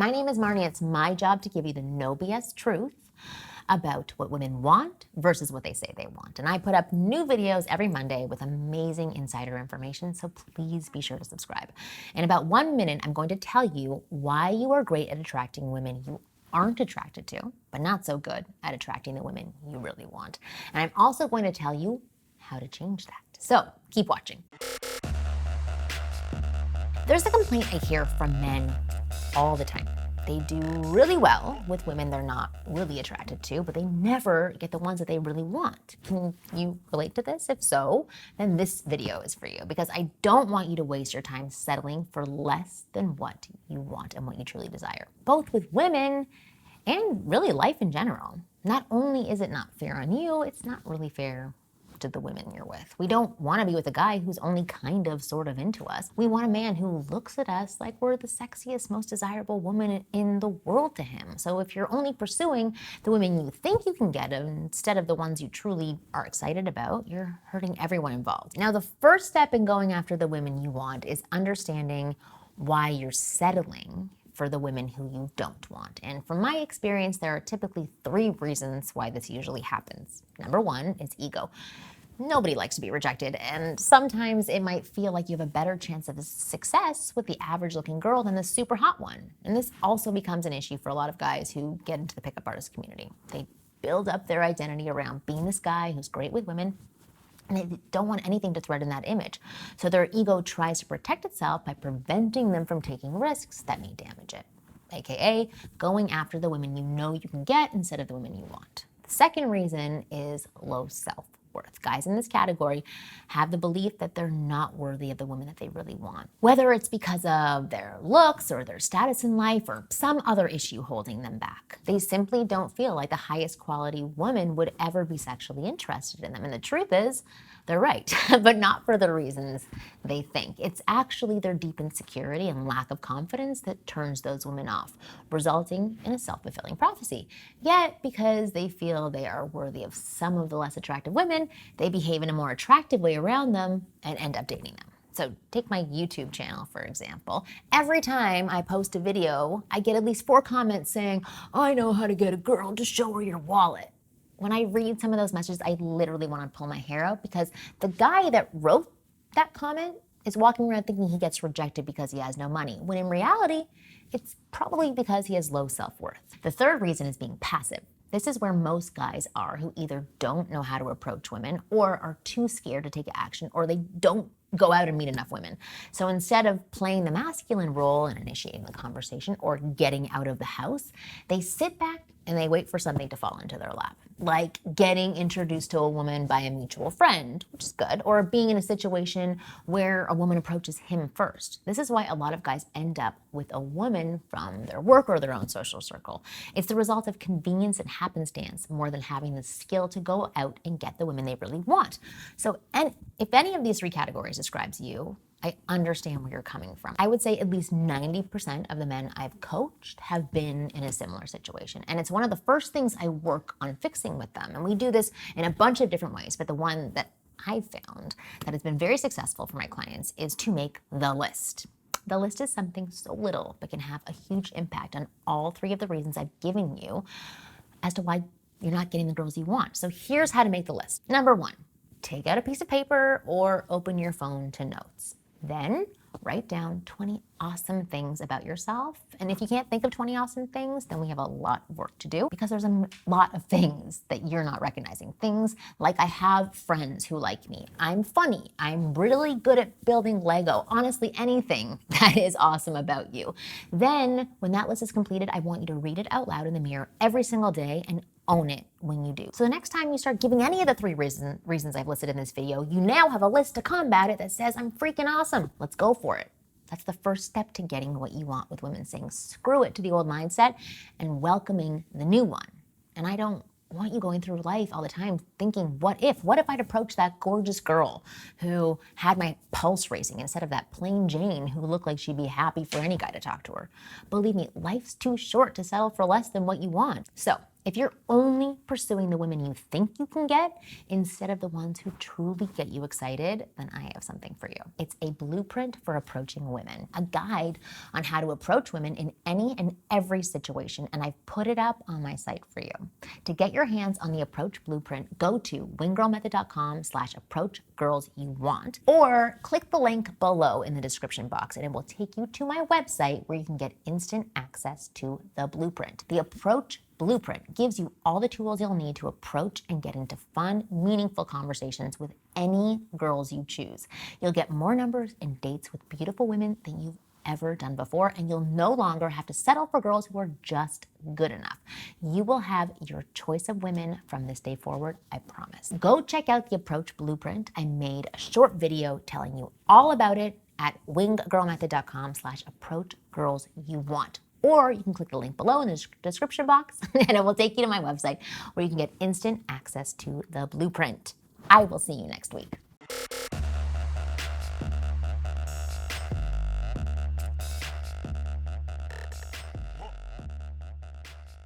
My name is Marni. It's my job to give you the no BS truth about what women want versus what they say they want. And I put up new videos every Monday with amazing insider information, so please be sure to subscribe. In about 1 minute, I'm going to tell you why you are great at attracting women you aren't attracted to, but not so good at attracting the women you really want. And I'm also going to tell you how to change that. So keep watching. There's a complaint I hear from men all the time. They do really well with women they're not really attracted to, but they never get the ones that they really want. Can you relate to this? If so, then this video is for you, because I don't want you to waste your time settling for less than what you want and what you truly desire, both with women and really life in general. Not only is it not fair on you, it's not really fair to the women you're with. We don't want to be with a guy who's only kind of sort of into us. We want a man who looks at us like we're the sexiest, most desirable woman in the world to him. So if you're only pursuing the women you think you can get instead of the ones you truly are excited about, you're hurting everyone involved. Now, the first step in going after the women you want is understanding why you're settling for the women who you don't want. And from my experience, there are typically 3 reasons why this usually happens. Number 1 is ego. Nobody likes to be rejected, and sometimes it might feel like you have a better chance of success with the average looking girl than the super hot one. And this also becomes an issue for a lot of guys who get into the pickup artist community. They build up their identity around being this guy who's great with women, and they don't want anything to threaten that image. So their ego tries to protect itself by preventing them from taking risks that may damage it, AKA going after the women you know you can get instead of the women you want. The second reason is low self-worth. Guys in this category have the belief that they're not worthy of the woman that they really want, whether it's because of their looks or their status in life or some other issue holding them back. They simply don't feel like the highest quality woman would ever be sexually interested in them. And the truth is, they're right, but not for the reasons they think. It's actually their deep insecurity and lack of confidence that turns those women off, resulting in a self-fulfilling prophecy. Yet, because they feel they are worthy of some of the less attractive women, they behave in a more attractive way around them and end up dating them. So take my YouTube channel, for example. Every time I post a video, I get at least 4 comments saying, "I know how to get a girl, just show her your wallet." When I read some of those messages, I literally want to pull my hair out, because the guy that wrote that comment is walking around thinking he gets rejected because he has no money, when in reality, it's probably because he has low self-worth. The third reason is being passive. This is where most guys are, who either don't know how to approach women or are too scared to take action, or they don't go out and meet enough women. So instead of playing the masculine role and initiating the conversation or getting out of the house, they sit back and they wait for something to fall into their lap, like getting introduced to a woman by a mutual friend, which is good, or being in a situation where a woman approaches him first. This is why a lot of guys end up with a woman from their work or their own social circle. It's the result of convenience and happenstance more than having the skill to go out and get the women they really want. So, and if any of these 3 categories describes you, I understand where you're coming from. I would say at least 90% of the men I've coached have been in a similar situation. And it's one of the first things I work on fixing with them. And we do this in a bunch of different ways, but the one that I've found that has been very successful for my clients is to make the list. The list is something so little, but can have a huge impact on all 3 of the reasons I've given you as to why you're not getting the girls you want. So here's how to make the list. Number 1, take out a piece of paper or open your phone to notes. Then write down 20 awesome things about yourself. And if you can't think of 20 awesome things, then we have a lot of work to do, because there's a lot of things that you're not recognizing. Things like, I have friends who like me. I'm funny. I'm really good at building Lego. Honestly, anything that is awesome about you. Then when that list is completed, I want you to read it out loud in the mirror every single day and own it when you do. So the next time you start giving any of the 3 reasons I've listed in this video, you now have a list to combat it that says, I'm freaking awesome. Let's go for it. That's the first step to getting what you want with women, saying screw it to the old mindset and welcoming the new one. And I don't want you going through life all the time thinking, what if I'd approached that gorgeous girl who had my pulse racing instead of that plain Jane who looked like she'd be happy for any guy to talk to her. Believe me, life's too short to settle for less than what you want. So If you're only pursuing the women you think you can get instead of the ones who truly get you excited, then I have something for you. It's a blueprint for approaching women, a guide on how to approach women in any and every situation, and I've put it up on my site for you. To get your hands on the Approach Blueprint, go to winggirlmethod.com/approachgirlsyouwant, or click the link below in the description box and it will take you to my website where you can get instant access to the blueprint. The Approach Blueprint gives you all the tools you'll need to approach and get into fun, meaningful conversations with any girls you choose. You'll get more numbers and dates with beautiful women than you've ever done before, and you'll no longer have to settle for girls who are just good enough. You will have your choice of women from this day forward, I promise. Go check out the Approach Blueprint. I made a short video telling you all about it at winggirlmethod.com/approachgirlsyouwant. Or you can click the link below in the description box and it will take you to my website where you can get instant access to the blueprint. I will see you next week.